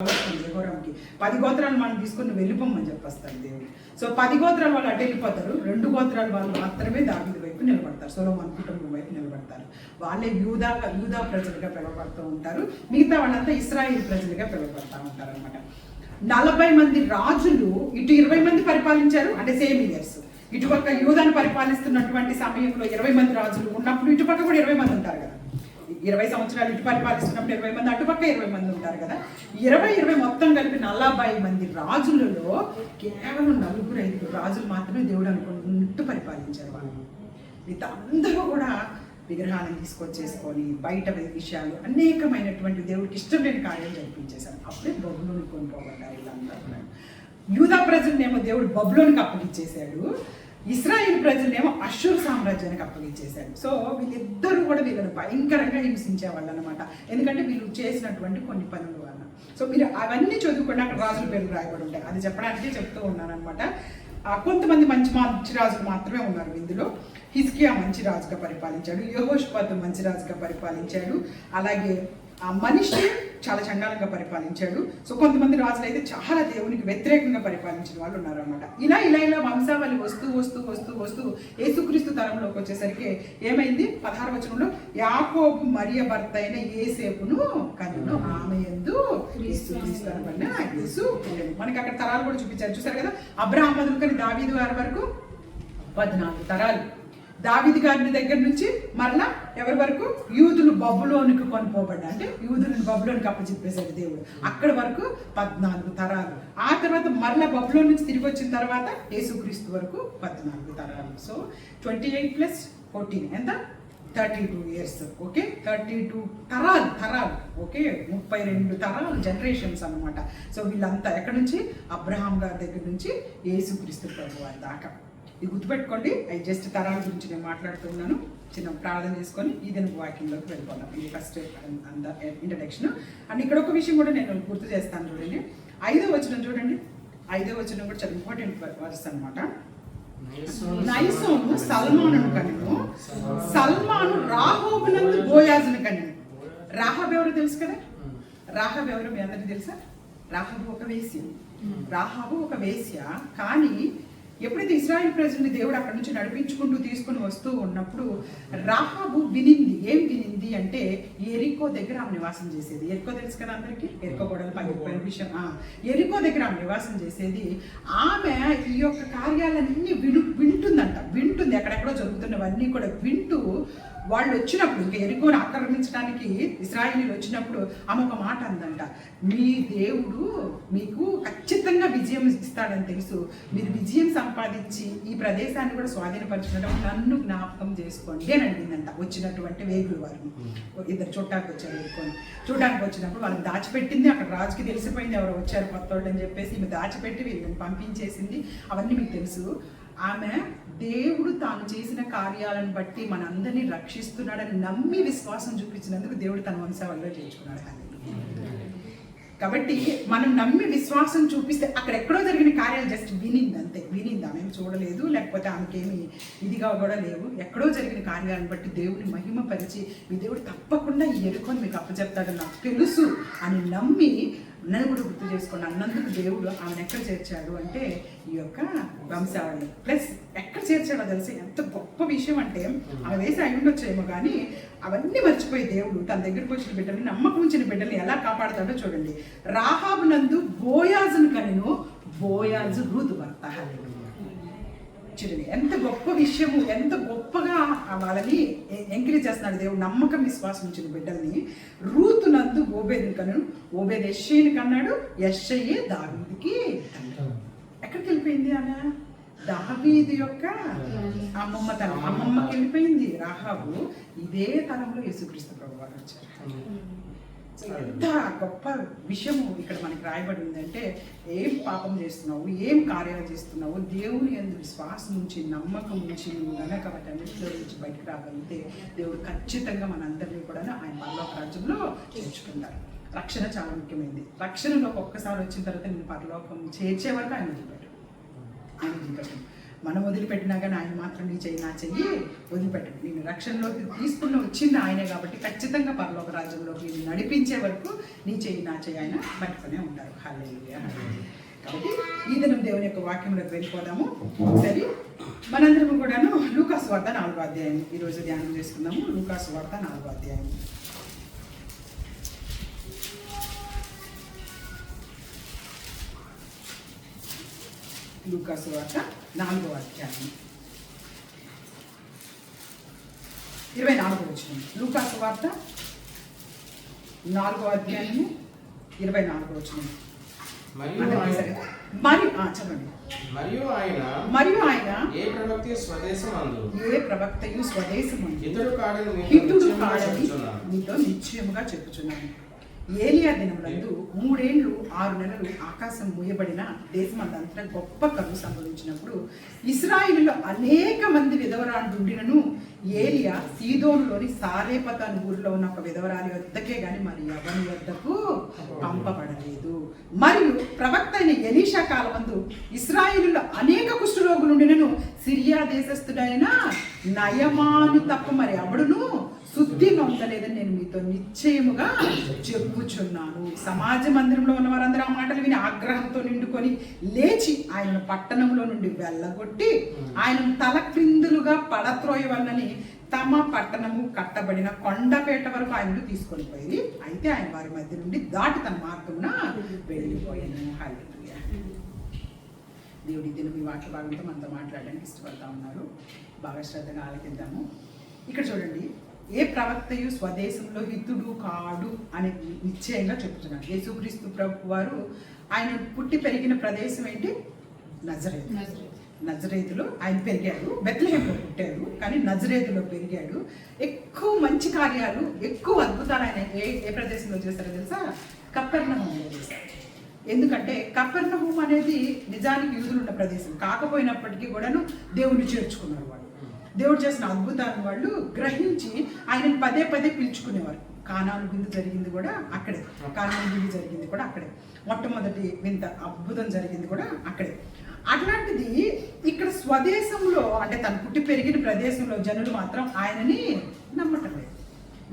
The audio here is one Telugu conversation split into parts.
యెహోరాముకి 10 గోత్రాలు మనం తీసుకుని వెళ్ళిపోమని చెప్పేస్తాడు దేవుడు. సో 10 గోత్రాలు వాళ్ళు అటు వెళ్ళిపోతారు, 2 గోత్రాలు వాళ్ళు మాత్రమే దావీదు వైపు నిలబడతారు, సొలొమోను కుటుంబం వైపు నిలబడతారు. వాళ్ళే యూదా ప్రజలుగా పిలువబడుతూ ఉంటారు, మిగతా వాళ్ళంతా ఇశ్రాయేలు ప్రజలుగా పిలువబడతా ఉంటారు అనమాట. 40 మంది రాజులు ఇటు 20 మంది పరిపాలించారు, అంటే సేమ్ ఇయర్స్. ఇటుపక్క యూదాను పరిపాలిస్తున్నటువంటి సమయంలో 20 మంది రాజులు ఉన్నప్పుడు ఇటుపక్క కూడా 20 మంది ఉంటారు కదా. 20 సంవత్సరాలు ఇటు పరిపాలిస్తున్నప్పుడు 20 మంది, అటుపక్క 20 మంది ఉంటారు కదా. 20 మొత్తం కలిపి 40 మంది రాజులలో కేవలం 4-5 రాజులు మాత్రమే దేవుడు అనుకుంటూ పరిపాలించారు. వాళ్ళు మిగతా అందరూ కూడా విగ్రహాలను తీసుకొచ్చేసుకొని బయట విషయాలు అనేకమైనటువంటి దేవుడికి ఇష్టం లేని కార్యాలు జరిపించేశారు. అప్పుడే బబులోని కొనుక్కోబడ్డారు వీళ్ళందరూ. యూదా ప్రజలనేమో దేవుడు బబులోనికి అప్పగించేశాడు, ఇశ్రాయేలు ప్రజలనేమో అష్షూరు సామ్రాజ్యానికి అప్పగించేశాడు. సో వీళ్ళిద్దరూ కూడా వీళ్ళని భయంకరంగా హింసించేవాళ్ళు అనమాట, ఎందుకంటే వీళ్ళు చేసినటువంటి కొన్ని పనుల వల్ల. సో మీరు అవన్నీ చదువుకుంటే అక్కడ రాజుల పేర్లు రాయబడి ఉంటాయి, అది చెప్పడానికే చెప్తూ ఉన్నాను అనమాట. కొంతమంది మంచి రాజులు మాత్రమే ఉన్నారు ఇందులో. హిజ్కియా మంచి రాజుగా పరిపాలించాడు, యెహోషాపాతు మంచి రాజుగా పరిపాలించాడు, అలాగే మనిషి చాలా చండాలంగా పరిపాలించాడు. సో కొంతమంది రాజులు అయితే చాలా దేవునికి వ్యతిరేకంగా పరిపాలించిన వాళ్ళు ఉన్నారన్నమాట. ఇలా వంశావళి వస్తూ యేసుక్రీస్తు తరంలోకి వచ్చేసరికి ఏమైంది? 16వ వచనంలో యాకోబు మరియ భర్త అయిన యేసేపును కనును, ఆమె యందు యేసుక్రీస్తు అనబడిన యేసు పుట్టెను. మనకి అక్కడ తరాలు కూడా చూపించారు, చూసారు కదా. అబ్రహాము మొదలుకొని దావీదు గారి వరకు 14 తరాలు. దావీదు గారి దగ్గర నుంచి మరలా ఎవరి వరకు? యూదులు బబులోనికి కొనుక్కోబడ్డా, అంటే యూదులను బబులోనికి అప్పచెప్పేశాడు దేవుడు. అక్కడ వరకు 14 తరాలు. ఆ తర్వాత మరలా బబులోన్ నుంచి తిరిగి వచ్చిన తర్వాత యేసుక్రీస్తు వరకు 14 తరాలు. సో 28 + 14 ఎంత? 32 ఇయర్స్. ఓకే, 32 తరాలు. ఓకే, 32 తరాలు, జనరేషన్స్ అనమాట. సో వీళ్ళంతా ఎక్కడి నుంచి? అబ్రహాం గారి దగ్గర నుంచి యేసుక్రీస్తు ప్రభు వారి దాకా. ఇది గుర్తుపెట్టుకోండి. అవి జస్ట్ తరాల గురించి నేను మాట్లాడుతున్నాను. చిన్న ప్రార్థన చేసుకొని ఈ దిన వాక్యంలోకి వెళ్ళిపోదాం. ఇది ఫస్ట్ ఇంట్రడక్షన్. అండ్ ఇక్కడ ఒక విషయం కూడా నేను గుర్తు చేస్తాను, చూడండి. 5వ వచనం చూడండి. 5వ వచనం కూడా చాలా ఇంపార్టెంట్ వర్స్ అనమాట. నయసోను సల్మానును కనెను, సల్మాను రాహోబునందు బోయాజును కనెను. రాహాబు ఎవరో తెలుసు కదా. రాహాబు ఎవరో మీ అందరికీ తెలుసా? రాహాబు ఒక వేశ్య. కానీ ఎప్పుడైతే ఇశ్రాయేలు ప్రజల్ని దేవుడు అక్కడి నుంచి నడిపించుకుంటూ తీసుకుని వస్తూ ఉన్నప్పుడు రాహాబు ఏం వినింది అంటే, ఎరికో దగ్గర ఆమె నివాసం చేసేది. ఎరికో తెలుసు కదా అందరికీ, ఎరికో గొడవలు పగిలిపోయిన విషయం. ఎరికో దగ్గర ఆమె నివాసం చేసేది. ఆమె ఈ యొక్క కార్యాలన్నీ వింటుంది, ఎక్కడెక్కడో జరుగుతున్నవన్నీ కూడా వింటూ వాళ్ళు వచ్చినప్పుడు, ఇంకా ఎరికోని ఆక్రమించడానికి ఇశ్రాయేలీలు వచ్చినప్పుడు ఆమె ఒక మాట అందంట, మీ దేవుడు మీకు ఖచ్చితంగా విజయం ఇస్తాడని తెలుసు, మీరు విజయం సంపాదించి ఈ ప్రదేశాన్ని కూడా స్వాధీనపరచుకున్నప్పుడు నన్ను జ్ఞాపకం చేసుకోండి అని అడిగిందంట. వచ్చినటువంటి వేగులు వారిని, ఇద్దరు చూడటానికి వచ్చారు. ఎరుకొని చూడడానికి వచ్చినప్పుడు వాళ్ళని దాచిపెట్టింది. అక్కడ రాజుకి తెలిసిపోయింది ఎవరో వచ్చారు కొత్తోళ్ళు అని చెప్పేసి ఈమె దాచిపెట్టి వీళ్ళని పంపించేసింది. అవన్నీ మీకు తెలుసు. ఆమె దేవుడు తాను చేసిన కార్యాలను బట్టి మనందరినీ రక్షిస్తున్నాడని నమ్మి విశ్వాసం చూపించినందుకు దేవుడు తన వంశావళిలో చేర్చుకున్నాడు. కాబట్టి మనం నమ్మి విశ్వాసం చూపిస్తే అక్కడ ఎక్కడో జరిగిన కార్యాలు జస్ట్ వినింది అంతే. ఆమె చూడలేదు, లేకపోతే ఆమెకేమి ఇదిగా కూడా లేవు. ఎక్కడో జరిగిన కార్యాలను బట్టి దేవుని మహిమపరిచి, మీ దేవుడు తప్పకుండా ఈ ఎరుకొని మీకు అప్పచెప్తాడని నాకు తెలుసు అని నమ్మి నన్ను కూడా గుర్తు చేసుకోండి అన్నందుకు దేవుడు ఆమెను ఎక్కడ చేర్చాడు అంటే ఈ యొక్క వంశావళి. ప్లస్ ఎక్కడ చేర్చాడో తెలిసి ఎంత గొప్ప విషయం అంటే, ఆమె వేసి అయి ఉండొచ్చేమో కానీ అవన్నీ మర్చిపోయి దేవుడు తన దగ్గరకు వచ్చిన బిడ్డల్ని, నమ్మకం ఉంచిన బిడ్డల్ని ఎలా కాపాడుతాడో చూడండి. రాహాబు నందు బోయాజును కనెను, బోయాజు రూతు భర్త. చూడండి ఎంత గొప్ప విషయము, ఎంత గొప్పగా వాళ్ళని ఎంకరేజ్ చేస్తున్నాడు దేవుడు, నమ్మకం విశ్వాసం ఉంచిన బిడ్డల్ని. రూతు నందు ఓబేదుని కనెను, ఓబేదు యెష్షయిని కన్నాడు, యెష్షయి దావీదుకి. ఎక్కడికి వెళ్ళిపోయింది ఆమె? దావీదు యొక్క అమ్మమ్మకి వెళ్ళిపోయింది రాహాబు. ఇదే తరంలో యేసుక్రీస్తు ప్రభువు వారు వచ్చారు. ఎంత గొప్ప విషయము ఇక్కడ మనకి రాయబడి ఉందంటే, ఏం పాపం చేస్తున్నావు, ఏం కార్యాలు చేస్తున్నావు, దేవుని యందు విశ్వాసం నుంచి, నమ్మకం నుంచి నువ్వు గనక వాటన్నిటిలో నుంచి బయటకు రాగలిగితే దేవుడు ఖచ్చితంగా మనందరినీ కూడా ఆయన పరలోక రాజ్యంలో చేర్చుకుంటారు. రక్షణ చాలా ముఖ్యమైనది. రక్షణలోకి ఒక్కసారి వచ్చిన తర్వాత నేను పరలోకం చేర్చే వరకు ఆయన వదిలిపెట్టు. మనం వదిలిపెట్టినా కానీ ఆయన మాత్రం నీ చెయ్యి నా చెయ్యి వదిలిపెట్టడు. నేను రక్షణలోకి తీసుకున్న వచ్చింది ఆయనే కాబట్టి ఖచ్చితంగా పరలోక రాజ్యంలోకి నేను నడిపించే వరకు నీ చెయ్యి నా చెయ్యి ఆయన పట్టుకునే ఉంటారు. హల్లెలూయా. కాబట్టి ఈ దినం దేవుని యొక్క వాక్యంలోకి వెళ్ళిపోదాము. సరే, మనందరము కూడాను లూకాసు వార్త 4వ అధ్యాయం ఈరోజు ధ్యానం చేసుకుందాము. లూకాసు వార్త 4వ అధ్యాయం. లూకాసు వార్త 4వ అధ్యాయం 24వ వచనం. లూకాసు వార్త 4వ అధ్యాయము 24వ వచనం. చదవండి. మరియు ఆయన ఏ ప్రవక్తయు స్వదేశమందు హితుడు కాడని మీతో నిశ్చయముగా చెప్పుచున్నాను. ఏలియా దినములందు 3 ఏళ్ళు 6 నెలలు ఆకాశం మూయబడిన దేశమందంతా గొప్ప కరువు సంభవించినప్పుడు ఇశ్రాయేలులో అనేక మంది విధవరాండుండినను ఏలియా సీదోనులోని సారేపత అనే ఊరిలో ఉన్న ఒక విధవరాలి వద్దకే గాని మరి ఎవరి వద్దకు పంపబడలేదు. మరియు ప్రవక్త అయిన ఎలీషా కాలమందు ఇశ్రాయేలులో అనేక కుష్ఠరోగులుండినను సిరియా దేశస్థుడైన నయమాను తప్ప మరి ఎవడును శుద్ధి నొందలేదని నేను మీతో నిశ్చయముగా చెప్పుచున్నాను. సమాజ మందిరంలో ఉన్న వారందరూ ఆ మాటలు విని ఆగ్రహంతో నిండుకొని లేచి ఆయన పట్టణంలో నుండి వెళ్ళగొట్టి ఆయన తల క్రిందులుగా పడత్రోయవలనని తమ పట్టణము కట్టబడిన కొండపేట వరకు ఆయనను తీసుకొని పోయి అయితే ఆయన వారి మధ్య నుండి దాటి తన మార్గమున వెళ్ళిపోయాను. హల్లెలూయా. దేవుడి దినం ఈ వాక్య భాగంతో మనతో మాట్లాడడానికి ఇష్టపడతా ఉన్నారు. బాగా శ్రద్ధగా ఆలకిద్దాము. ఇక్కడ చూడండి, ఏ ప్రవక్తయు స్వదేశంలో హితుడు కాడు అని నిశ్చయంగా చెప్తున్నాడు. యేసుక్రీస్తు ప్రభు వారు ఆయన పుట్టి పెరిగిన ప్రదేశం ఏంటి? నజరేతు. నజరేతులో ఆయన పెరిగాడు. బెత్లెహేంలో పుట్టాడు, కానీ నజరేతులో పెరిగాడు. ఎక్కువ మంచి కార్యాలు, ఎక్కువ అద్భుతాలు ఆయన ఏ ప్రదేశంలో చేశారో తెలుసా? కపెర్నహూములో చేశారు. ఎందుకంటే కపెర్నహూము అనేది నిజానికి యూదులు ఉన్న ప్రదేశం కాకపోయినప్పటికీ కూడాను దేవుని చేర్చుకున్నారు. వాళ్ళు దేవుడు చేసిన అద్భుతాన్ని వాళ్ళు గ్రహించి ఆయనను పదే పదే పిలుచుకునేవారు. కానాను విందు జరిగింది కూడా అక్కడే, కానాను విందు జరిగింది కూడా అక్కడే, మొట్టమొదటి వింత అద్భుతం జరిగింది కూడా అక్కడే. అట్లాంటిది ఇక్కడ స్వదేశంలో అంటే తను పుట్టి పెరిగిన ప్రదేశంలో జనులు మాత్రం ఆయనని నమ్మటం లేదు,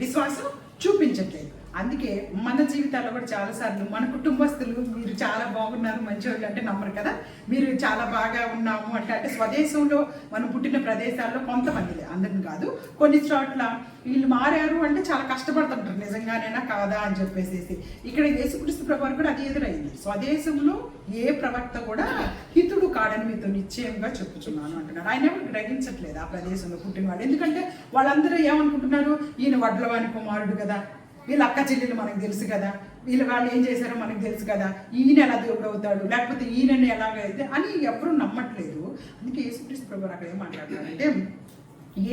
విశ్వాసం చూపించట్లేదు. అందుకే మన జీవితాల్లో కూడా చాలాసార్లు మన కుటుంబస్తులు మీరు చాలా బాగున్నారు, మంచివాళ్ళు అంటే నమ్మరు కదా. మీరు చాలా బాగా ఉన్నాము అంటే స్వదేశంలో మనం పుట్టిన ప్రదేశాల్లో కొంతమంది, అందరిని కాదు, కొన్ని చోట్ల వీళ్ళు మారారు అంటే చాలా కష్టపడుతుంటారు, నిజంగానేనా కాదా అని చెప్పేసి. ఇక్కడ యేసుక్రీస్తు ప్రభువు కూడా అది ఎదురైంది. స్వదేశంలో ఏ ప్రవక్త కూడా హితుడు కాడని మీతో నిశ్చయంగా చెప్పుచున్నాను అంటున్నాడు. ఆయన ఎవరు గ్రహించట్లేదు ఆ ప్రదేశంలో పుట్టినవాడు. ఎందుకంటే వాళ్ళందరూ ఏమనుకుంటున్నారు, ఈయన వడ్లవాని కుమారుడు కదా, వీళ్ళ అక్క చెల్లెలు మనకు తెలుసు కదా, వాళ్ళు ఏం చేశారో మనకు తెలుసు కదా, ఈయన ఎలా దేవుడు అవుతాడు, లేకపోతే ఈయనని ఎలాగైతే అని ఎవరు నమ్మట్లేదు. అందుకే యేసుక్రీస్తు ప్రభువు అక్కడ ఏం మాట్లాడుతున్నారంటే,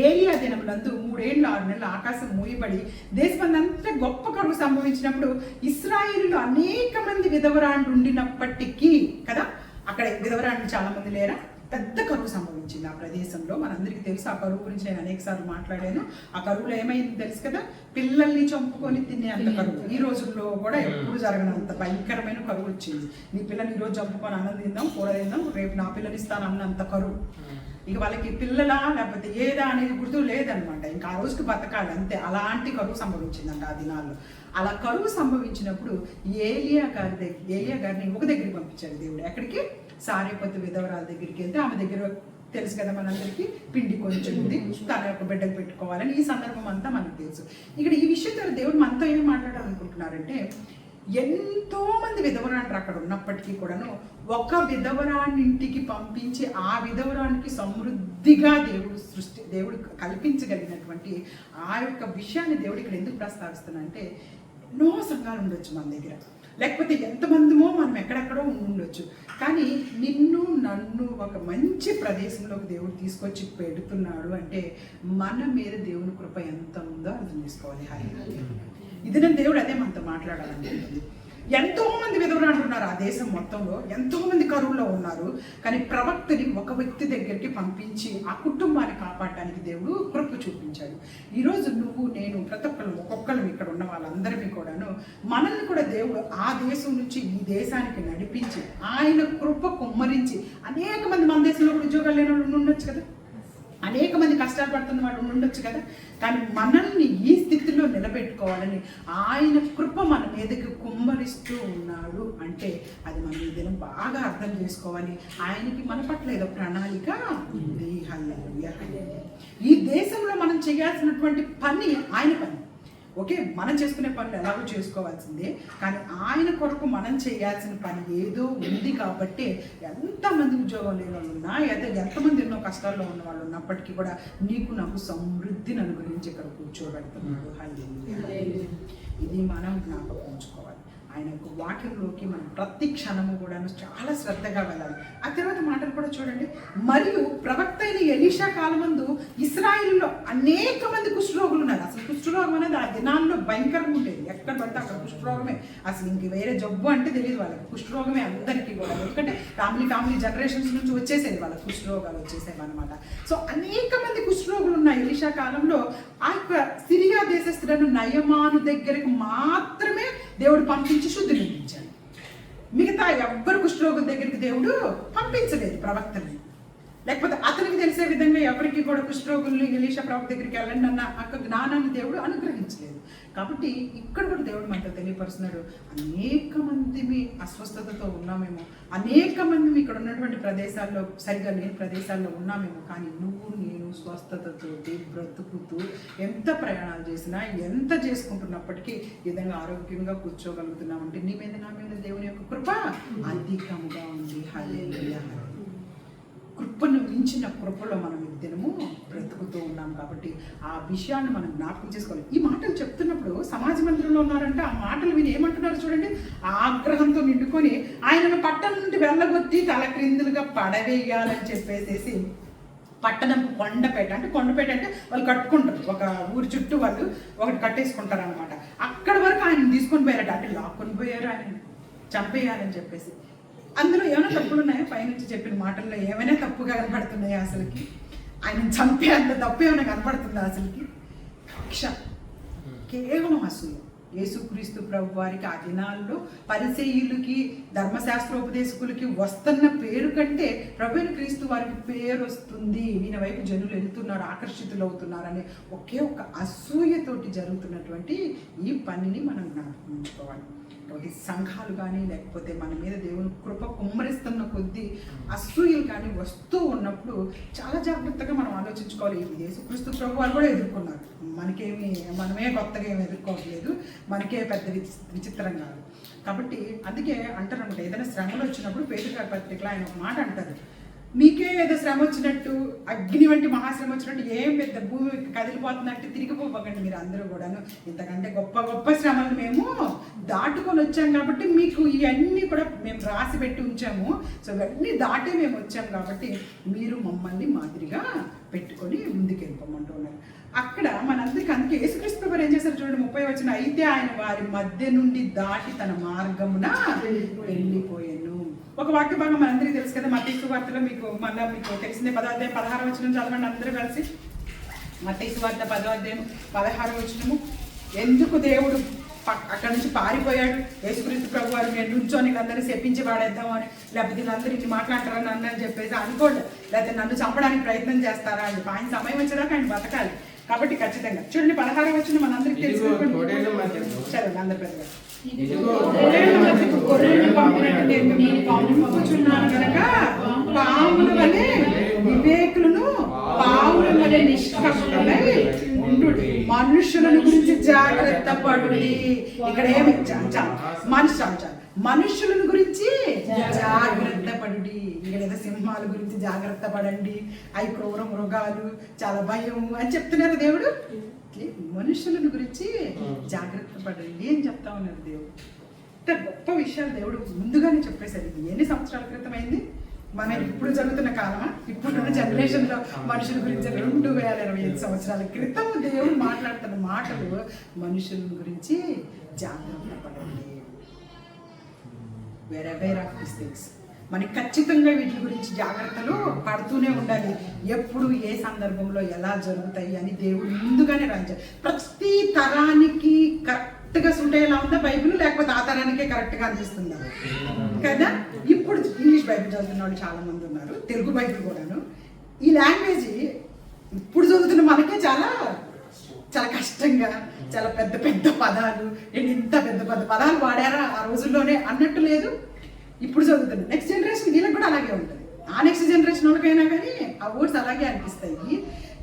ఏలియా దినములందు 3 ఏళ్ళు 6 నెలలు ఆకాశం మూయబడి దేశమంతా గొప్ప కరువు సంభవించినప్పుడు ఇశ్రాయేలులో అనేక మంది విధవరాండ్రు ఉండినప్పటికీ కదా, అక్కడ విధవరాండ్రు చాలా మంది లేరా, పెద్ద కరువు సంభవించింది ఆ ప్రదేశంలో. మనందరికీ తెలుసు. ఆ కరువు గురించి నేను అనేక సార్లు మాట్లాడాను. ఆ కరువులో ఏమైంది తెలుసు కదా, పిల్లల్ని చంపుకొని తినే అంత కరువు. ఈ రోజుల్లో కూడా ఎప్పుడు జరగనంత భయంకరమైన కరువు వచ్చింది. నీ పిల్లని ఈరోజు చంపుకొని అన్నం తిందాం, కూర తిందాం, రేపు నా పిల్లని ఇస్తాను అన్నంత కరువు. ఇక వాళ్ళకి పిల్లలా లేకపోతే ఏదా అనేది గుర్తు లేదనమాట. ఇంకా ఆ రోజుకి బతకాలి అంతే. అలాంటి కరువు సంభవించిందంట ఆ దినాల్లో. అలా కరువు సంభవించినప్పుడు ఏలియా గారిని ఒక దగ్గరికి పంపించాడు దేవుడు. ఎక్కడికి? సారేపతు విధవరాల దగ్గరికి వెళ్తే ఆమె దగ్గర తెలుసు కదా మనందరికీ, పిండి కొంచెం ఉంది, తన యొక్క బిడ్డకు పెట్టుకోవాలని. ఈ సందర్భం అంతా మనకు తెలుసు. ఇక్కడ ఈ విషయంతో దేవుడు మనతో ఏం మాట్లాడాలనుకుంటున్నారంటే, ఎంతో మంది విధవరాండ్రు అక్కడ ఉన్నప్పటికీ కూడాను ఒక విధవరాన్నింటికి పంపించి ఆ విధవరానికి సమృద్ధిగా దేవుడు కల్పించగలిగినటువంటి ఆ యొక్క విషయాన్ని దేవుడు ఇక్కడ ఎందుకు ప్రస్తావిస్తున్నాడంటే, ఎన్నో సంఘాలు ఉండొచ్చు మన దగ్గర, లేకపోతే ఎంతమందిమో మనం ఎక్కడెక్కడో ఉండొచ్చు, కానీ నిన్ను నన్ను ఒక మంచి ప్రదేశంలోకి దేవుడు తీసుకొచ్చి పెడుతున్నాడు అంటే మన మీద దేవుని కృప ఎంత ఉందో అర్థం చేసుకోవాలి. హల్లెలూయా. ఇది నేను దేవుడు అదే మనతో మాట్లాడాలనుకుంటుంది. ఎంతో మంది విధవరాండ్రు ఉన్నారు ఆ దేశం మొత్తంలో, ఎంతోమంది కరువులో ఉన్నారు. కానీ ప్రవక్తని ఒక వ్యక్తి దగ్గరికి పంపించి ఆ కుటుంబాన్ని కాపాడటానికి దేవుడు కృప చూపించాడు. ఈరోజు నువ్వు నేను ప్రతి ఒక్కరు ఒక్కొక్కరు ఇక్కడ ఉన్న వాళ్ళందరినీ కూడాను మనల్ని కూడా దేవుడు ఆ దేశం నుంచి ఈ దేశానికి నడిపించి ఆయన కృప కుమ్మరించి అనేక మంది మన దేశంలో కూడా ఉద్యోగాలు లేని వాళ్ళు ఉండొచ్చు కదా, అనేక మంది కష్టాలు పడుతున్న వాళ్ళు ఉండొచ్చు కదా. కానీ మనల్ని ఈ స్థితిలో నిలబెట్టుకోవాలని ఆయన కృప మన మీదకి కుమ్మరిస్తూ ఉన్నాడు అంటే అది మనం ఈ దినం బాగా అర్థం చేసుకోవాలి. ఆయనకి మన పట్ల ఏదో ప్రణాళిక ఉంది. హల్లెలూయా. ఈ దేశంలో మనం చేయాల్సినటువంటి పని ఆయన పని. ఓకే, మనం చేసుకునే పనులు ఎలాగో చేసుకోవాల్సిందే, కానీ ఆయన కొరకు మనం చేయాల్సిన పని ఏదో ఉంది. కాబట్టి ఎంతమంది ఉద్యోగం లేని వాళ్ళు ఉన్నా, ఎంతమంది ఎన్నో కష్టాల్లో ఉన్న వాళ్ళు ఉన్నప్పటికీ కూడా నీకు నాకు సమృద్ధిని అనుగురించి ఇక్కడ కూర్చోబెడుతున్నాడు. హల్లెలూయా. ఇది మనం జ్ఞాపకం ఉంచుకోవాలి. ఆయన యొక్క వాక్యంలోకి మనం ప్రతి క్షణము కూడా చాలా శ్రద్ధగా వెళ్ళాలి. ఆ తర్వాత మాటలు కూడా చూడండి. మరియు ప్రవక్త అయిన ఎలీషా కాలమందు ఇశ్రాయేలులో అనేక మంది కుష్ఠరోగులు ఉన్నారు. అసలు కుష్ఠరోగం అనేది ఆ దినాల్లో భయంకరంగా ఉండేది. ఎక్కడ పడితే అక్కడ కుష్ఠరోగమే. అసలు ఇంక వేరే జబ్బు అంటే తెలియదు వాళ్ళకి, కుష్ఠరోగమే అందరికీ కూడా. ఎందుకంటే ఫ్యామిలీ జనరేషన్స్ నుంచి వచ్చేసేది వాళ్ళకి కుష్ఠరోగాలు వచ్చేసేవి అనమాట. సో అనేక మంది కుష్ఠరోగులు ఉన్న ఎలీషా కాలంలో ఆ యొక్క సిరియా దేశస్థులను నయమాను దగ్గరికి మాత్రమే దేవుడు పంపించి శుద్ధి నిందించాడు. మిగతా ఎవ్వరు కుష్ఠరోగుల దగ్గరికి దేవుడు పంపించలేదు ప్రవక్తని. లేకపోతే అతనికి తెలిసే విధంగా ఎవరికి కూడా కుష్ఠరోగుల్ని ఎలీషా ప్రవక్త దగ్గరికి వెళ్ళండి అన్న అక్క జ్ఞానాన్ని దేవుడు అనుగ్రహించలేదు. కాబట్టి ఇక్కడ కూడా దేవుడు మనతో తెలియపరుస్తున్నాడు. అనేక మంది అస్వస్థతతో ఉన్నామేమో, అనేక మంది ఇక్కడ ఉన్నటువంటి ప్రదేశాల్లో సరిగా లేని ప్రదేశాల్లో ఉన్నామేమో, కానీ నువ్వు నేను స్వస్థతతో బ్రతుకుతూ ఎంత ప్రయాణాలు చేసినా ఎంత చేసుకుంటున్నప్పటికీ ఈ విధంగా ఆరోగ్యంగా కూర్చోగలుగుతున్నామంటే నీ మీద నా మీద దేవుని యొక్క కృప అధికంగా ఉంది. హల్లెలూయా. కృపను మించిన కృపలో మనం దినము బ్రతుకుతూ ఉన్నాం. కాబట్టి ఆ విషయాన్ని మనం జ్ఞాపకం చేసుకోవాలి. ఈ మాటలు చెప్తున్నప్పుడు సమాజ మందిరంలో ఉన్నారంటే ఆ మాటలు విని ఏమంటున్నారు చూడండి. ఆగ్రహంతో నిండుకొని ఆయనను పట్టణం నుండి వెళ్ళగొట్టి తల క్రిందులుగా పడవేయాలని చెప్పేసేసి పట్టణం కొండపేట అంటే వాళ్ళు కట్టుకుంటారు, ఒక ఊరి చుట్టూ వాళ్ళు ఒకటి కట్టేసుకుంటారు అనమాట. అక్కడ వరకు ఆయన తీసుకొని పోయారట. అంటే లాక్కొని పోయారు, ఆయన చంపేయాలని చెప్పేసి. అందులో ఏమైనా తప్పులు ఉన్నాయా? పైనుంచి చెప్పిన మాటల్లో ఏమైనా తప్పుగా కనపడుతున్నాయా? అసలుకి ఆయన చంపే అంత తప్పు ఏమైనా కనపడుతుందా? అసలుకి కక్ష, కేవలం అసూయ. యేసుక్రీస్తు ప్రభు వారికి ఆ దినాల్లో పరిసయ్యులకి ధర్మశాస్త్రోపదేశకులకి వస్తున్న పేరు కంటే ప్రభువైన క్రీస్తు వారికి పేరు వస్తుంది, ఈయన వైపు జనులు వెళ్తున్నారు, ఆకర్షితులు అవుతున్నారు అనే ఒకే ఒక అసూయతోటి జరుగుతున్నటువంటి ఈ పనిని మనం జ్ఞాపకం ఉంచుకోవాలి. కాబట్టి సంఘాలు కానీ లేకపోతే మన మీద దేవుని కృప కుమ్మరిస్తున్న కొద్దీ అసూయలు కానీ వస్తూ ఉన్నప్పుడు చాలా జాగ్రత్తగా మనం ఆలోచించుకోవాలి. యేసుక్రీస్తు ప్రభు వారు కూడా ఎదుర్కొన్నారు. మనమే కొత్తగా ఏమి ఎదుర్కోవట్లేదు, మనకే పెద్ద విచిత్రం కాదు. కాబట్టి అందుకే అంటారు అనమాట, ఏదైనా శ్రమలు వచ్చినప్పుడు పేతురు గారి పత్రికలో ఆయన ఒక మాట అంటారు, మీకే ఏదో శ్రమ వచ్చినట్టు, అగ్ని వంటి మహాశ్రమ వచ్చినట్టు, ఏం పెద్ద భూమి కదిలిపోతున్నట్టు తిరిగిపోకండి మీరు అందరూ కూడాను. ఇంతకంటే గొప్ప గొప్ప శ్రమలు మేము దాటుకొని వచ్చాం కాబట్టి మీకు ఇవన్నీ కూడా మేము రాసి పెట్టి ఉంచాము. సో ఇవన్నీ దాటే మేము వచ్చాం కాబట్టి మీరు మమ్మల్ని మాదిరిగా పెట్టుకొని ముందుకు వెళ్ళిపోమంటూ ఉన్నారు. అక్కడ మనందరికీ అందుకే యేసుక్రీస్తు ప్రభు ఏం చేశారు చూడండి, 30 వచ్చిన అయితే ఆయన వారి మధ్య నుండి దాటి తన మార్గమున వెళ్ళిపోయాను. ఒక వాక్య భాగం మనందరికీ తెలుసు కదా, మత్తయి సువార్తలో మీకు తెలిసిందే. 10వ అధ్యాయం 16వ వచనం చదవండి అందరూ కలిసి. మత్తయి సువార్త 10వ అధ్యాయం 16వ వచనము. ఎందుకు దేవుడు అక్కడ నుంచి పారిపోయాడు? యేసుక్రీస్తు ప్రభు వారు నేను నుంచోని అందరినీ శపించి వాడేద్దాము అని, లేకపోతే వీళ్ళందరూ ఇన్ని మాట్లాడతారని నన్ను అని చెప్పేసి అనుకోండి, లేకపోతే నన్ను చంపడానికి ప్రయత్నం చేస్తారా అని. ఆయన సమయం వచ్చేదాకా ఆయన బతకాలి. కాబట్టి ఖచ్చితంగా చూడండి 16వ వచనం మనందరికీ తెలుసు. చదవండి అందరి పెద్దగా. పంపుచున్నాను కనుక పాముల వలె వివేకులను పావుల వలె నిష్కపటులై ఉండు, మనుషులను గురించి జాగ్రత్త పడుడి. ఇక్కడ ఏమి మనుషులను గురించి జాగ్రత్త పడుడి. ఇక్కడ ఏదో సింహాల గురించి జాగ్రత్త పడండి, అవి క్రూర మృగాలు, చాలా భయం అని చెప్తున్నారు దేవుడు. మనుషులను గురించి జాగ్రత్త పడండి అని చెప్తా ఉన్నారు దేవుడు. ఇంత గొప్ప విషయాలు దేవుడు ముందుగానే చెప్పేశారు. ఇది ఎన్ని సంవత్సరాల క్రితం అయింది? మన ఇప్పుడు జరుగుతున్న కాలమా? ఇప్పుడున్న జనరేషన్లో మనుషుల గురించి 2025 సంవత్సరాల క్రితం దేవుడు మాట్లాడుతున్న మాటలు మనుషుల గురించి జాగ్రత్త పడండి. Be aware of this things. మనకి ఖచ్చితంగా వీటి గురించి జాగ్రత్తలు పడుతూనే ఉండాలి. ఎప్పుడు ఏ సందర్భంలో ఎలా జరుగుతాయి అని దేవుడు ముందుగానే రాయించారు. ప్రతి తరానికి కరెక్ట్గా సూట్ అయ్యేలా ఉందా బైబిల్, లేకపోతే ఆ తరానికే కరెక్ట్గా అనిపిస్తుందా కదా? ఇప్పుడు ఇంగ్లీష్ బైబిల్ చదువుతున్న వాళ్ళు చాలా మంది ఉన్నారు, తెలుగు బైబిల్ కూడాను. ఈ లాంగ్వేజ్ ఇప్పుడు చదువుతున్న మనకే చాలా చాలా కష్టంగా, చాలా పెద్ద పెద్ద పదాలు, నేను ఇంత పెద్ద పెద్ద పదాలు వాడారా ఆ రోజుల్లోనే అన్నట్టు లేదు. ఇప్పుడు చదువుతున్నాను. నెక్స్ట్ జనరేషన్ వీళ్ళకి కూడా అలాగే ఉంటుంది. ఆ నెక్స్ట్ జనరేషన్ వాళ్ళకైనా కానీ ఆ వర్డ్స్ అలాగే అనిపిస్తాయి.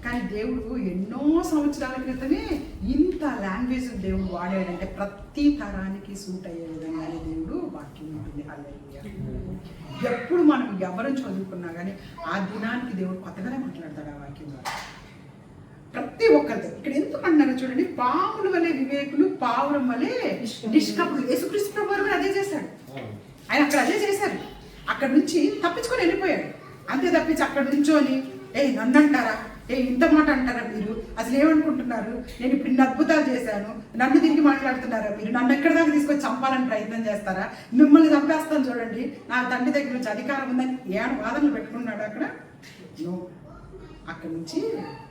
కానీ దేవుడు ఎన్నో సంవత్సరాల క్రితమే ఇంత లాంగ్వేజ్ దేవుడు వాడాడంటే ప్రతి తరానికి సూట్ అయ్యే విధంగానే దేవుడు వాక్యం ఉంటుంది. హల్లెలూయా. ఎప్పుడు మనం ఎవరు చదువుకున్నా కానీ ఆ దినానికి దేవుడు కొత్తగానే మాట్లాడతాడు ఆ వాక్యం ద్వారా. ప్రతి ఒక్కరితో ఇక్కడ ఎందుకు అన్నారు చూడండి, పాముల వలె వివేకులు, పావురం వలె నిష్కపటులు. యేసుక్రీస్తు ప్రభువు కూడా అదే చేశాడు. ఆయన అక్కడ అదే చేశారు. అక్కడ నుంచి తప్పించుకొని వెళ్ళిపోయాడు. అంతే తప్పించి అక్కడ నుంచోని నన్ను అంటారా, ఇంత మాట అంటారా మీరు, అసలు ఏమనుకుంటున్నారు, నేను ఇప్పుడు ఇన్ని అద్భుతాలు చేశాను, నన్ను తిరిగి మాట్లాడుతున్నారా మీరు, నన్ను ఎక్కడి దాకా తీసుకొచ్చి చంపాలని ప్రయత్నం చేస్తారా, మిమ్మల్ని చంపేస్తాను చూడండి, నా తండ్రి దగ్గర నుంచి అధికారం ఉందని ఏమైనా వాదనలు పెట్టుకున్నాడు అక్కడ. నో, అక్కడి నుంచి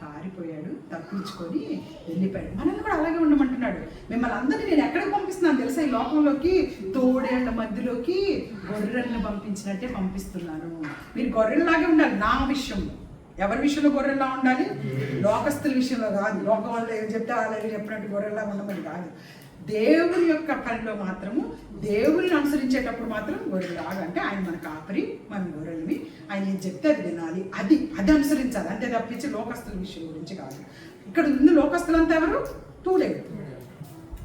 పారిపోయాడు, తప్పించుకొని వెళ్ళిపోయాడు. మనల్ని కూడా అలాగే ఉండమంటున్నాడు. మిమ్మల్ని అందరినీ నేను ఎక్కడికి పంపిస్తున్నాను తెలుసా, ఈ లోకంలోకి తోడేళ్ల మధ్యలోకి గొర్రెలను పంపించినట్టే పంపిస్తున్నాను. మీరు గొర్రెల్లాగే ఉండాలి నా విషయంలో. ఎవరి విషయంలో గొర్రెల్లా ఉండాలి? లోకస్తుల విషయంలో కాదు. లోకం వాళ్ళు ఏం చెప్తే అలాగే చెప్పినట్టు గొర్రెల్లా ఉండమని కాదు. దేవుని యొక్క పనిలో మాత్రము, దేవుని అనుసరించేటప్పుడు మాత్రం గొర్రెలాగా, అంటే ఆయన మన కాపరి, మన గొర్రెల్ని, ఆయన ఏం చెప్తే అది వినాలి, అది అనుసరించాలి. అంతే తప్పించి లోకస్తుల విషయం గురించి కాదు. ఇక్కడ ఉన్న లోకస్తులంతా ఎవరు? తోడేలు.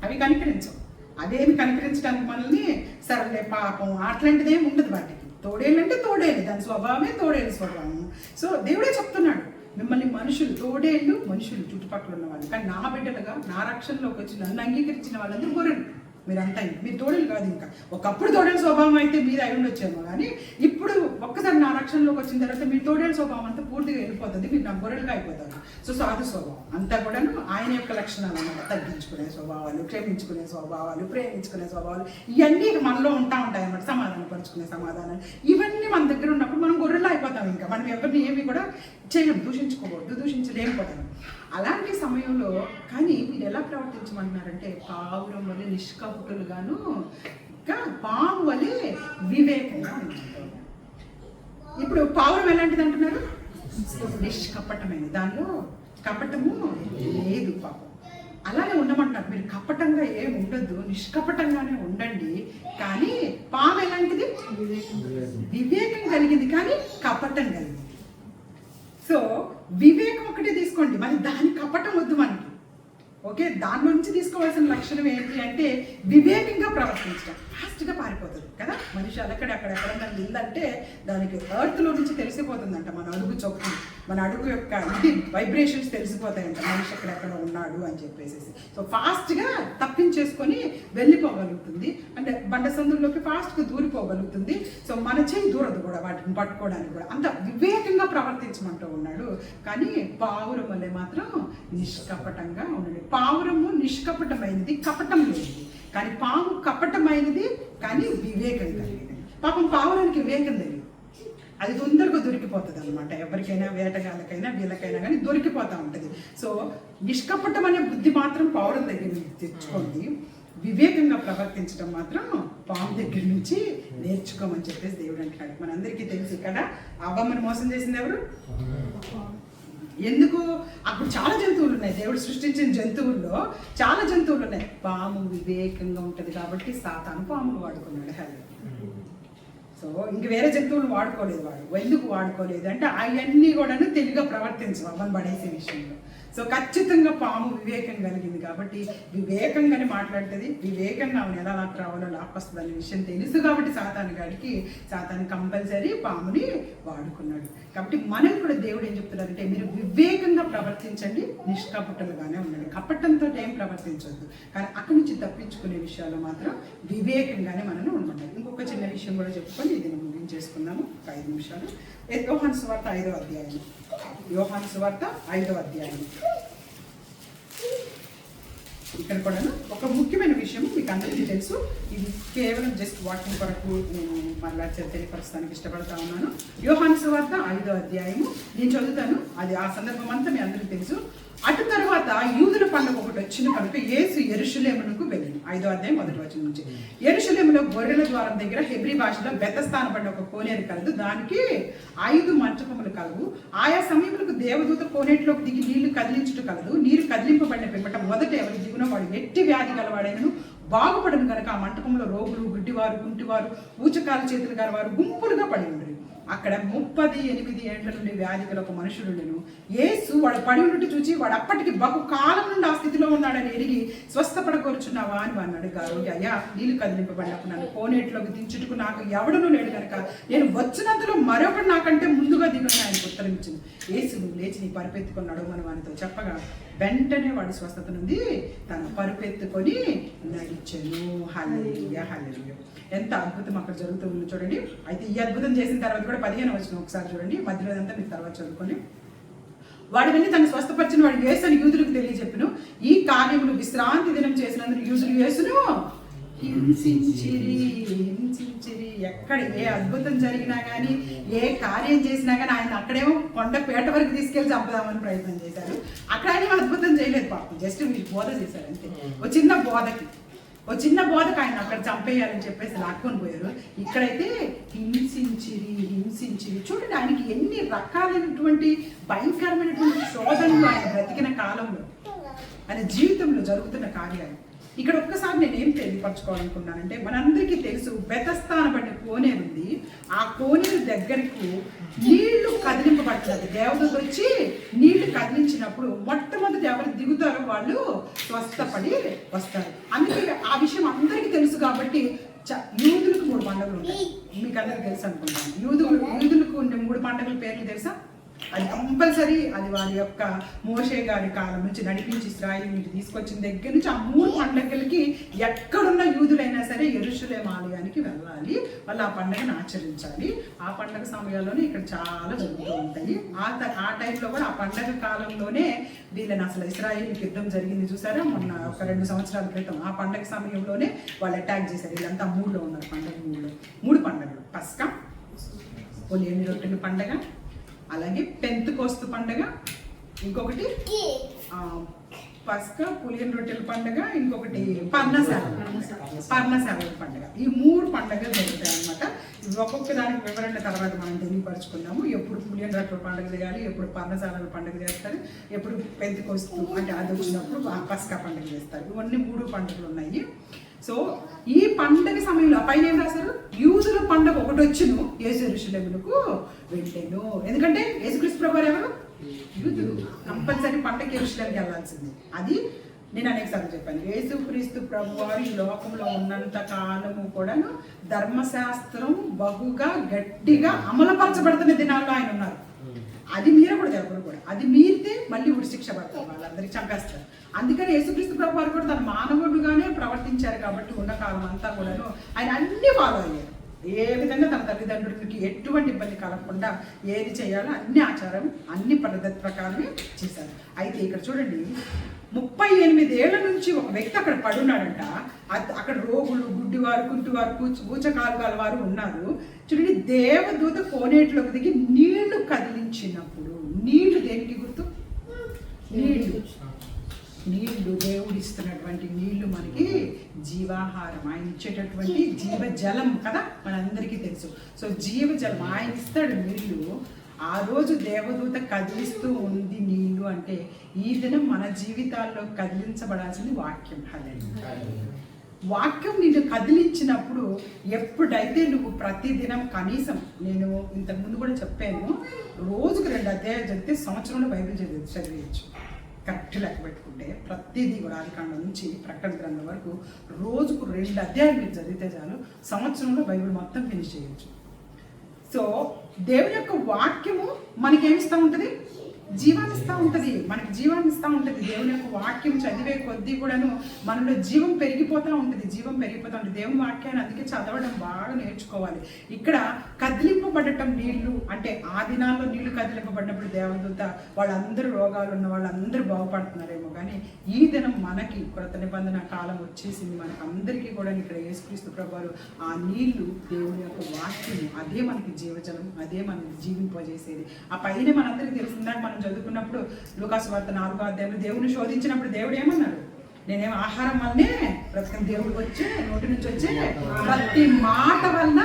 అవి కనికరించవు. అదేమి కనికరించడానికి మనల్ని సరలే పాపం అట్లాంటిది ఏమి ఉండదు వాటికి. తోడేళ్ళు అంటే తోడేళ్ళు, దాని స్వభావమే తోడేళ్ళు స్వభావం. సో దేవుడే చెప్తున్నాడు, మిమ్మల్ని మనుషులు, తోడేళ్ళు మనుషులు చుట్టుపక్కల ఉన్న వాళ్ళు, కానీ నా బిడ్డలుగా నా రక్షణలోకి వచ్చి నన్ను అంగీకరించిన వాళ్ళందరూ గొర్రెలు. మీరంతా మీరు తోడేలు కాదు. ఇంకా ఒకప్పుడు తోడేలు స్వభావం అయితే మీరు అయి ఉండొచ్చేమో, కానీ ఇప్పుడు ఒక్కసారి నా రక్షణలోకి వచ్చిన తర్వాత మీ తోడేలు స్వభావం అంతా పూర్తిగా వెళ్ళిపోతుంది, మీరు నా గొర్రెలుగా అయిపోతారు. సో సాధు స్వభావం అంతా కూడాను ఆయన యొక్క లక్షణాలు అన్నమాట. తగ్గించుకునే స్వభావాలు, క్షమించుకునే స్వభావాలు, ప్రేమించుకునే స్వభావాలు, ఇవన్నీ మనలో ఉంటాయి అన్నమాట. సమాధానపరుచుకునే సమాధానాలు, ఇవన్నీ మన దగ్గర ఉన్నప్పుడు మనం గొర్రెలు అయిపోతాం. ఇంకా మనం ఎవరిని ఏమి కూడా చేయలేం, దూషించుకోకూడదు, దూషించలేకపోతాం. అలాంటి సమయంలో కానీ మీరు ఎలా ప్రవర్తించమంటున్నారంటే, పావురం వలె నిష్కపటులుగాను, ఇంకా పాము వలె వివేకంగా ఉంటారు. ఇప్పుడు పావురం ఎలాంటిది అంటున్నారు? నిష్కపటమైనది, దానిలో కపటము లేదు. పాపం అలానే ఉండమంటారు. మీరు కపటంగా ఏమి ఉండద్దు, నిష్కపటంగానే ఉండండి. కానీ పాము ఎలాంటిది? వివేకం కలిగింది, కానీ కపటం కలిగింది. సో వివేకం ఒకటే తీసుకోండి, మరి దాని కపటం వద్దు మనకి. ఓకే, దాని నుంచి తీసుకోవాల్సిన లక్షణం ఏంటి అంటే వివేకంగా ప్రవర్తించడం. ఫాస్ట్గా పారిపోతుంది కదా మనిషి. అక్కడెక్కడెక్కడ ఇల్లంటే దానికి ఎర్త్లో నుంచి తెలిసిపోతుందంట, మన అడుగు చొప్పు, మన అడుగు యొక్క ఇది వైబ్రేషన్స్ తెలిసిపోతాయంట, మనిషి ఎక్కడెక్కడ ఉన్నాడు అని చెప్పేసి. సో ఫాస్ట్గా తప్పించేసుకొని వెళ్ళిపోగలుగుతుంది, అంటే బండ సందుల్లోకి ఫాస్ట్గా దూరిపోగలుగుతుంది. సో మన చేయి దూరదు కూడా వాటిని పట్టుకోవడానికి కూడా. అంత వివేకంగా ప్రవర్తించమంటూ ఉన్నాడు. కానీ పావురం వల్లే మాత్రం నిష్కపటంగా ఉండండి. పావురము నిష్కపటమైనది, కపటం లేనిది. కానీ పాము కపటమైనది, కానీ వివేకం కలిగింది. పాపం పావురానికి వివేకం తెలియదు, అది తొందరగా దొరికిపోతుంది అనమాట. ఎవరికైనా, వేటగాళ్ళకైనా, వీళ్ళకైనా కానీ దొరికిపోతూ ఉంటుంది. సో నిష్కపటం అనే బుద్ధి మాత్రం పావురం దగ్గర నుంచి తెచ్చుకోండి, వివేకంగా ప్రవర్తించడం మాత్రం పాము దగ్గర నుంచి నేర్చుకోమని చెప్పేసి దేవుడు అంటున్నాడు. మనందరికీ తెలుసు కదా, అవ్వమ్మని మోసం చేసింది ఎవరు? ఎందుకు? అప్పుడు చాలా జంతువులు ఉన్నాయి, దేవుడు సృష్టించిన జంతువుల్లో చాలా జంతువులు ఉన్నాయి. పాము వివేకంగా ఉంటుంది కాబట్టి సాతాను పాములు వాడుకున్నాడు. హలో, సో ఇంక వేరే జంతువులు వాడుకోలేదు. వాడు ఎందుకు వాడుకోలేదు అంటే అవన్నీ కూడా తెలివిగా ప్రవర్తించవు అవ్వని పడేసే విషయంలో. సో ఖచ్చితంగా పాము వివేకం కలిగింది కాబట్టి వివేకంగానే మాట్లాడుతుంది, వివేకంగా ఆమెను ఎలా రావాలో లాక్కొస్తుంది అనే విషయం తెలుసు కాబట్టి సాతాను కంపల్సరీ పాముని వాడుకున్నాడు. కాబట్టి మనం కూడా దేవుడు ఏం చెప్తున్నారంటే, మీరు వివేకంగా ప్రవర్తించండి, నిష్కపటులుగానే ఉండండి. కపటంతో ఏం ప్రవర్తించవద్దు, కానీ అక్కడి నుంచి తప్పించుకునే విషయాల్లో మాత్రం వివేకంగానే మనం ఉండమంటారు. ఇంకొక చిన్న విషయం కూడా చెప్పుకొని ఇది ముగించేసుకుందాము, 5 నిమిషాలు. యోహాను సువార్త 5వ అధ్యాయం. యోహాను సువార్త 5వ అధ్యాయం. ఇక్కడ కూడా ఒక ముఖ్యమైన విషయం మీకు అందరికీ తెలుసు, ఇది కేవలం జస్ట్ వాకింగ్ కొరకు నేను మళ్ళా తెలియపరచడానికి ఇష్టపడతా ఉన్నాను. యోహాను సువార్త 5వ అధ్యాయము నేను చదువుతాను, అది ఆ సందర్భం అంతా మీ అందరికీ తెలుసు. అటు తర్వాత యూదుల పండుగ ఒకటి వచ్చిన కనుక యేసు యెరూషలేమునకు వెళ్ళింది. 5వ అధ్యాయం 1వ వచనం నుంచి. యెరూషలేములో గొర్రెల ద్వారం దగ్గర హెబ్రీ భాషలో బెతస్థాన పడిన ఒక కోనేరు కలదు, దానికి 5 మంటపములు కలవు. ఆయా సమయములకు దేవదూత కోనేటిలోకి దిగి నీళ్లు కదిలించుట కలదు. నీరు కదిలింపబడిన పిమ్మట మొదట ఎవరు దిగున వాడు ఎట్టి వ్యాధి గలవాడైనను బాగుపడను కనుక ఆ మంటపంలో రోగులు, గుడ్డివారు, కుంటివారు, ఊచకాల చేతులు గల వారు గుంపులుగా పడి ఉండరు. అక్కడ 38 ఏండ్ల నుండి వ్యాధి గల ఒక మనుషుడును. యేసు వాడు పడి ఉన్నట్టు చూచి వాడు అప్పటికి బహు కాలం నుండి ఆ స్థితిలో ఉన్నాడని ఎరిగి స్వస్థపడకూర్చున్నావా అని వాడిని అడిగారు. అయ్యా, నీళ్ళు కదిలింపబడినప్పుడు నన్ను కోనేటిలోకి దించుటకు నాకు ఎవడనూ లేడు కనుక నేను వచ్చినంతలో మరొకటి నాకంటే ముందుగా దిగుని ఆయనకు ఉత్తరించింది. యేసు నువ్వు లేచి నీ పరుపెత్తుకున్నాడు అని వానితో చెప్పగా వెంటనే వాడి స్వస్థత నుండి తను పరుపెత్తుకొని నడిచెను. హల్లెలూయా, హల్లెలూయా. ఎంత అద్భుతం అక్కడ జరుగుతుంది చూడండి. అయితే ఈ అద్భుతం చేసిన తర్వాత కూడా 15వ వచనం ఒకసారి చూడండి, మధ్యలో అంతా మీరు తర్వాత చదువుకొని. వాడు వెళ్ళి తను స్వస్థపరిచిన వాడు యేసు అని యూదులకు తెలియజెప్పును. ఈ కార్యములు విశ్రాంతి దినం చేసినందుకు యూదులు యేసును హింసించిరి. ఎక్కడ ఏ అద్భుతం జరిగినా కానీ, ఏ కార్యం చేసినా కానీ ఆయన అక్కడేమో కొండపేట వరకు తీసుకెళ్లి చంపుదామని ప్రయత్నం చేశారు. అక్కడ ఆయన అద్భుతం చేయలేదు పాపం, జస్ట్ మీరు బోధ చేశారు అంతే. ఓ చిన్న బోధకు ఆయన అక్కడ చంపేయాలని చెప్పేసి లాక్కొని పోయారు. ఇక్కడైతే హింసించిరి. చూడండి, ఆయనకి ఎన్ని రకాలైనటువంటి భయంకరమైనటువంటి శోధనలు ఆయన బ్రతికిన కాలంలో, ఆయన జీవితంలో జరుగుతున్న కార్యాలు. ఇక్కడ ఒక్కసారి నేను ఏం తెలియపరచుకోవాలనుకున్నానంటే, మనందరికీ తెలుసు బెతస్థాన పడిన కోనేరు ఉంది. ఆ కోనేరు దగ్గరకు నీళ్లు కదిలింపబడుతుంది. దేవదూత వచ్చి నీళ్లు కదిలించినప్పుడు మొట్టమొదటి ఎవరు దిగుతారో వాళ్ళు స్వస్థపడి వస్తారు. అందుకే ఆ విషయం అందరికీ తెలుసు కాబట్టి యూదులకు 3 పండుగలు ఉంటాయి. మీకు అందరికీ తెలుసు అనుకుంటాను. యూదులకు ఉండే 3 పండుగల పేర్లు తెలుసా? అది కంపల్సరీ, అది వారి యొక్క మోషే గారి కాలం నుంచి నడిపించి ఇశ్రాయేలుని తీసుకొచ్చిన దగ్గర నుంచి ఆ 3 పండుగలకి ఎక్కడున్న యూదులైనా సరే యెరూషలేము ఆలయానికి వెళ్ళాలి, వాళ్ళు ఆ పండుగను ఆచరించాలి. ఆ పండుగ సమయాల్లోనే ఇక్కడ చాలా జరుగుతూ ఉంటాయి. ఆ టైంలో కూడా ఆ పండుగ కాలంలోనే వీళ్ళని అసలు ఇశ్రాయేలుకి యుద్ధం జరిగింది చూసారా మొన్న ఒక 2 సంవత్సరాల క్రితం. ఆ పండుగ సమయంలోనే వాళ్ళు అటాక్ చేశారు. వీళ్ళంతా 3లో ఉన్నారు. పండుగ 3 పండుగలు: పస్కా, పొలియని రొట్టెల పండుగ, అలాగే పెంతెకోస్తు పండుగ, ఇంకొకటి పస్కా, పులియని రొట్టెల పండుగ, ఇంకొకటి పర్ణశాలల పండుగ. ఈ 3 పండుగలు జరుగుతాయి అన్నమాట. ఒక్కొక్క దానికి వివరణ తర్వాత మనం తెలియపరుచుకున్నాము. ఎప్పుడు పులియని రొట్టెల పండుగ చేయాలి, ఎప్పుడు పర్ణశాలల పండుగ చేస్తారు, ఎప్పుడు పెంతెకోస్తు అంటే అది వచ్చినప్పుడు పస్కా పండుగ చేస్తారు. ఇవన్నీ 3 పండుగలు ఉన్నాయి. సో ఈ పండుగ సమయంలో పైన ఏం రాశారు? యూదుల పండుగ ఒకటి వచ్చును, యేసు యెరూషలేమునకు వెళ్ళెను. ఎందుకంటే యేసుక్రీస్తు ప్రభువారు ఎవరు? యూదులు. కంపల్సరీ పండుగ యెరూషలేముకి వెళ్ళాల్సింది. అది నేను అనేకసార్లు చెప్పాను. యేసుక్రీస్తు ప్రభువారు ఈ లోకంలో ఉన్నంత కాలము కూడాను ధర్మశాస్త్రం బహుగా గట్టిగా అమలుపరచబడుతున్న దినాల్లో ఆయన ఉన్నారు. అది మీరకూడదు ఎవరు కూడా. అది మీరితే మళ్ళీ ఉరిశిక్ష పడతారు, వాళ్ళందరికీ చంపేస్తారు. అందుకని యేసుక్రీస్తు ప్రభువారు కూడా తన మానవుడుగానే ప్రవర్తించారు కాబట్టి ఉన్న కాలం అంతా కూడాను ఆయన అన్ని ఫాలో అయ్యారు. ఏ విధంగా తన తల్లిదండ్రులకి ఎటువంటి ఇబ్బంది కలగకుండా ఏది చేయాలో అన్ని ఆచారం, అన్ని పద్ధతి ప్రకారమే చేశారు. అయితే ఇక్కడ చూడండి, 38 ఏళ్ల నుంచి ఒక వ్యక్తి అక్కడ పడున్నాడంట. అక్కడ రోగులు, గుడ్డివారు, కుంటివారు, ఊచకాలు వారు ఉన్నారు. చూడండి, దేవదూత కోనేటిలోకి దిగి నీళ్లు కదిలించినప్పుడు, నీళ్లు దేనికి గుర్తు? నీళ్లు దేవుడు ఇస్తున్నటువంటి నీళ్లు మనకి జీవాహారం, ఆయన ఇచ్చేటటువంటి జీవజలం కదా, మనందరికీ తెలుసు. సో జీవజలం ఆయన ఇస్తాడు నీళ్లు. ఆ రోజు దేవదూత కదిలిస్తూ ఉంది నీళ్లు అంటే, ఈ దినం మన జీవితాల్లో కదిలించబడాల్సింది వాక్యం. వాక్యం నిన్ను కదిలించినప్పుడు, ఎప్పుడైతే నువ్వు ప్రతిదినం కనీసం, నేను ఇంతకుముందు కూడా చెప్పాను, రోజుకు 2 అధ్యాయాలు చదివితే సంవత్సరంలో బైబిల్ చదివేయచ్చు. కరెక్ట్ లెక్క పెట్టుకుంటే ప్రతిదీ కూడా ఆదికాండం నుంచి ప్రకటన గ్రంథం వరకు రోజుకు 2 అధ్యాయాలు మీరు చదివితే చాలు, సంవత్సరంలో బైబిల్ మొత్తం ఫినిష్ చేయొచ్చు. సో దేవుని యొక్క వాక్యము మనకేమిస్తూ ఉంటుంది? జీవాన్ని ఇస్తూ ఉంటుంది, మనకి జీవాన్ని ఇస్తూ ఉంటుంది. దేవుని యొక్క వాక్యం చదివే కొద్దీ కూడాను మనలో జీవం పెరిగిపోతూ ఉంటుంది, జీవం పెరిగిపోతూ ఉంటుంది. దేవుని వాక్యాన్ని అందుకే చదవడం బాగా నేర్చుకోవాలి. ఇక్కడ కదిలింపబడటం నీళ్లు అంటే ఆ దినాల్లో నీళ్లు కదిలింపబడినప్పుడు దేవదూత వాళ్ళందరూ రోగాలు ఉన్న వాళ్ళందరూ బాగుపడుతున్నారేమో, కానీ ఈ దినం మనకి కొత్త నిబంధన కాలం వచ్చేసింది. మనకి అందరికీ కూడా ఇక్కడ యేసుక్రీస్తు ప్రభువారు ఆ నీళ్లు దేవుని యొక్క వాక్యము, అదే మనకి జీవజలం, అదే మనకి జీవింపజేసేది. ఆ పైన మనందరికీ తెలిసిందాక మనం చదువుకున్నప్పుడు లూకాసు వార్త 4వ అధ్యాయంలో దేవుని శోధించినప్పుడు దేవుడు ఏమన్నాడు? నేనేం ఆహారం వల్లనే ప్రతి దేవుడు వచ్చే నోటి నుంచి వచ్చే ప్రతి మాట వల్ల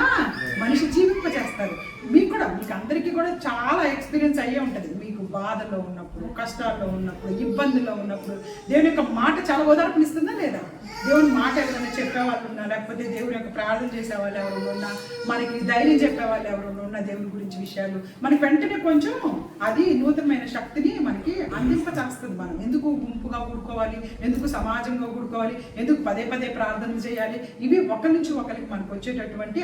మనిషి జీవింపజేస్తారు. మీకు కూడా, మీకు అందరికీ కూడా చాలా ఎక్స్పీరియన్స్ అయ్యే ఉంటుంది. మీకు బాధలో ఉన్నప్పుడు, కష్టాల్లో ఉన్నప్పుడు, ఇబ్బందుల్లో ఉన్నప్పుడు దేవుని యొక్క మాట చాలా ఓదార్పునిస్తుందా లేదా? దేవుని మాట ఎవరైనా చెప్పేవాళ్ళు ఉన్నా, లేకపోతే దేవుని యొక్క ప్రార్థన చేసేవాళ్ళు ఎవరైనా ఉన్నా, మనకి ధైర్యం చెప్పేవాళ్ళు ఎవరైనా ఉన్నా, దేవుని గురించి విషయాలు మనకి వెంటనే కొంచెం అది నూతనమైన శక్తిని మనకి అందింపచేస్తుంది. మనం ఎందుకు గుంపుగా కూడుకోవాలి, ఎందుకు సమాజంగా కూడుకోవాలి, ఎందుకు పదే పదే ప్రార్థన చేయాలి, ఇవి ఒకరి నుంచి ఒకరికి మనకు వచ్చేటటువంటి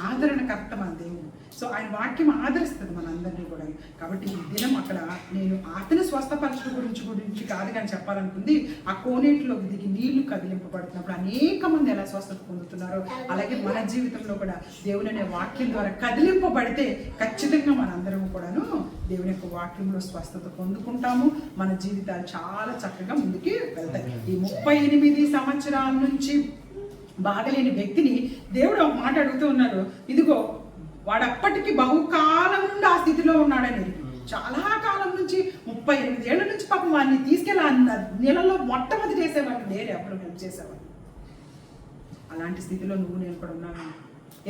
ఆదరణకర్త మన దేవుడు. సో ఆయన వాక్యం ఆదరిస్తుంది మనందరినీ కూడా. కాబట్టి ఈ దినం అక్కడ నేను అతని స్వస్థపరచడం గురించి కాదు కానీ చెప్పాలనుకుంది, ఆ కోనేటిలోకి దిగి నీళ్లు కదిలింపబడుతున్నప్పుడు అనేక మంది ఎలా స్వస్థత పొందుతున్నారో, అలాగే మన జీవితంలో కూడా దేవుని అనే వాక్యం ద్వారా కదిలింపబడితే ఖచ్చితంగా మనందరం కూడాను దేవుని యొక్క వాక్యంలో స్వస్థత పొందుకుంటాము. మన జీవితాలు చాలా చక్కగా ముందుకి వెళ్తాయి. ఈ 38 సంవత్సరాల నుంచి బాగలేని వ్యక్తిని దేవుడు ఒక మాట అడుగుతూ ఉన్నారు. ఇదిగో వాడు అప్పటికి బహుకాలం నుండి ఆ స్థితిలో ఉన్నాడని, చాలా కాలం నుంచి 38 ఏళ్ల నుంచి పాపం వాడిని తీసుకెళ్ళి నెలలో మొట్టమొదటి చేసేవాళ్ళు లేరు, ఎప్పుడు హెల్ప్ చేసేవాళ్ళు. అలాంటి స్థితిలో నువ్వు నేను కూడా ఉన్నాను.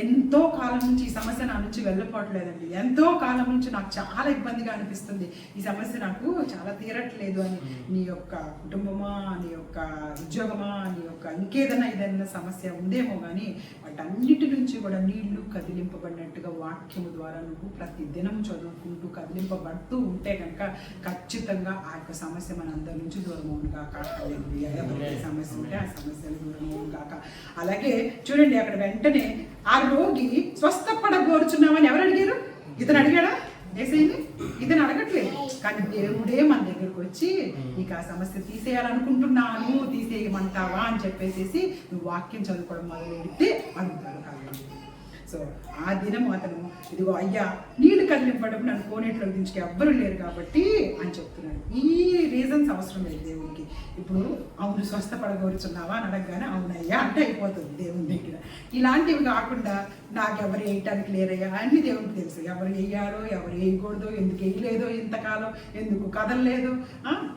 ఎంతో కాలం నుంచి ఈ సమస్య నా నుంచి వెళ్ళిపోవట్లేదండి, ఎంతో కాలం నుంచి నాకు చాలా ఇబ్బందిగా అనిపిస్తుంది, ఈ సమస్య నాకు చాలా తీరట్లేదు అని నీ యొక్క కుటుంబమా, నీ యొక్క ఉద్యోగమా, నీ యొక్క ఇంకేదైనా సమస్య ఉందేమో, కానీ వాటన్నిటి నుంచి కూడా నీళ్లు కదిలింపబడినట్టుగా వాక్యము ద్వారా నువ్వు ప్రతి దినం చదువుకుంటూ కదిలింపబడుతూ ఉంటే కనుక ఖచ్చితంగా ఆ యొక్క సమస్య మన అందరి నుంచి దూరం అవును కాక. ఎవరికి సమస్య ఉంటే ఆ సమస్యలు దూరం అవును కాక. అలాగే చూడండి, అక్కడ వెంటనే ఆ రోగి స్వస్థపడగోరుచున్నామని ఎవరు అడిగారు? ఇతను అడిగాడా? ఏసైని ఇతను అడగట్లేదు, కానీ దేవుడే మన దగ్గరకు వచ్చి నీకు ఆ సమస్య తీసేయాలనుకుంటున్నాను, తీసేయమంటావా అని చెప్పేసి నువ్వు వాక్యం చదువుకోవడం మొదలెడితే అడుగుతాడు. సో ఆ దినం అతను ఇదిగో అయ్యా నీళ్ళు కదిలింపడం నన్ను కోనేట్లోకి దించుకు ఎవ్వరూ లేరు కాబట్టి అని చెప్తున్నాడు. ఈ రీజన్స్ అవసరం లేదు దేవుడికి. ఇప్పుడు అవును స్వస్థపడగోరుచున్నావా అని అడగగానే అవునయ్యా అంటే అయిపోతుంది దేవుని దగ్గర. ఇలాంటివి కాకుండా నాకెవరు వేయటానికి లేరయ్యా అన్ని దేవుడికి తెలుసు, ఎవరు వేయాలో ఎవరు వేయకూడదో, ఎందుకు వేయలేదో, ఇంతకాలం ఎందుకు కదలలేదు,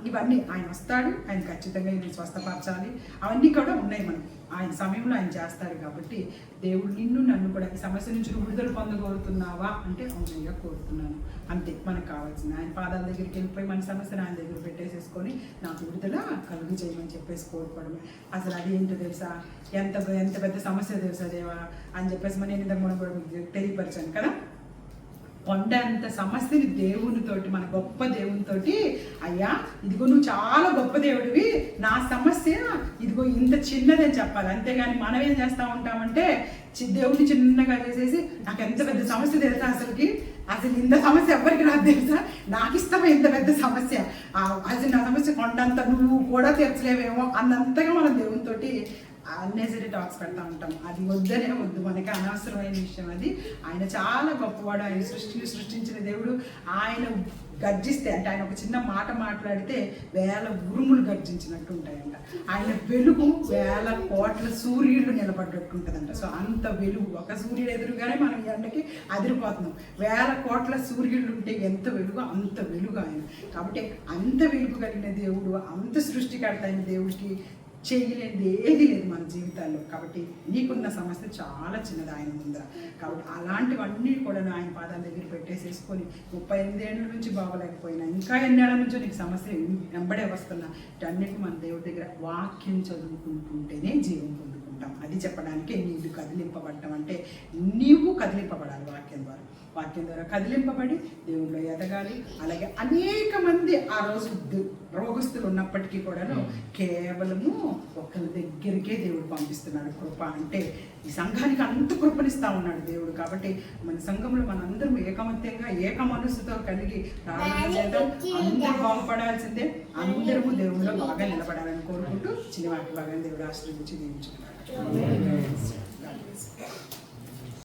ఇవన్నీ ఆయన వస్తాడు, ఆయన ఖచ్చితంగా ఇది స్వస్థపరచాలి, అవన్నీ కూడా ఉన్నాయి మనకి. ఆయన సమయంలో ఆయన చేస్తారు. కాబట్టి దేవుడు నిన్ను నన్ను కూడా ఈ సమస్య నుంచి విడుదల పొందగోరుతున్నావా అంటే అవునయ్యా కోరుతున్నాను, అంతే మనకు కావాల్సింది. ఆయన పాదాల దగ్గరికి వెళ్ళిపోయి మన సమస్యను ఆయన దగ్గర పెట్టేసేసుకొని నాకు విడుదల కలుగు చేయమని చెప్పేసి కోరుకోవడమే. అసలు అది ఏంటో తెలుసా, ఎంత పెద్ద సమస్య తెలుసా దేవా అని చెప్పేసి నేను ఇంతకు మనం కూడా మీకు తెలియపరిచాను కదా. కొండ అంత సమస్యని దేవునితోటి, మన గొప్ప దేవునితోటి, అయ్యా ఇదిగో నువ్వు చాలా గొప్ప దేవుడివి, నా సమస్య ఇదిగో ఇంత చిన్నదని చెప్పాలి. అంతేగాని మనం ఏం చేస్తూ ఉంటామంటే దేవుడిని చిన్నగా చేసేసి నాకు ఎంత పెద్ద సమస్య తెలుసా, అసలు ఇంత సమస్య ఎవరికి రాదు తెలుసా, నాకు ఇష్టమే ఇంత పెద్ద సమస్య, అసలు నా సమస్య కొండంత నువ్వు కూడా తీర్చలేవేమో అన్నంతగా మనం దేవునితోటి అన్నెసరీ టాక్స్ పెడతా ఉంటాం. అది వద్దనే వద్దు, మనకి అనవసరమైన విషయం అది. ఆయన చాలా గొప్పవాడు, ఆయన సృష్టించిన దేవుడు. ఆయన గర్జిస్తే అంటే ఆయన ఒక చిన్న మాట మాట్లాడితే 1000 ఉరుములు గర్జించినట్టు ఉంటాయంట. ఆయన వెలుగు 1000 కోట్ల సూర్యుడు నిలబడ్డట్టు ఉంటుందంట. సో అంత వెలుగు, ఒక సూర్యుడు ఎదురుగానే మనం ఎండకి అదిరిపోతున్నాం. 1000 కోట్ల సూర్యుడు ఉంటే ఎంత వెలుగు, అంత వెలుగు ఆయన. కాబట్టి అంత వెలుగు కలిగిన దేవుడు, అంత సృష్టికర్త అయిన దేవుడికి చేయలేనిది ఏది లేదు మన జీవితాల్లో. కాబట్టి నీకున్న సమస్య చాలా చిన్నది ఆయన ముందర. కాబట్టి అలాంటివన్నీ కూడా ఆయన పాదాల దగ్గర పెట్టేసేసుకొని 38 ఏళ్ళ నుంచి బాగోలేకపోయినా ఇంకా ఎన్నేళ్ల నుంచో నీకు సమస్య వెంబడే వస్తున్నా అన్నిటి మన దేవుడి దగ్గర వాక్యం చదువుకుంటుంటేనే జీవం పొందుకుంటాం. అది చెప్పడానికి నీళ్ళు కదిలింపబడటం అంటే నీవు కదిలింపబడాలి వాక్యం ద్వారా కదిలింపబడి దేవుళ్ళు ఎదగాలి. అలాగే అనేక మంది ఆ రోజు రోగస్తులు ఉన్నప్పటికీ కూడాను కేవలము ఒకరి దగ్గరికే దేవుడు పంపిస్తున్నాడు. కృప అంటే ఈ సంఘానికి అంత కృపణిస్తా ఉన్నాడు దేవుడు. కాబట్టి మన సంఘంలో మనందరం ఏకమత్యంగా ఏక మనస్సుతో కలిగి ప్రార్థన చేద్దాం. అందరూ బాగుపడాల్సిందే, అందరము దేవుడిలో బాగా నిలబడాలని కోరుకుంటూ చిన్న వాటి బాగా దేవుడు ఆశ్రయించి దీవించుకున్నాడు.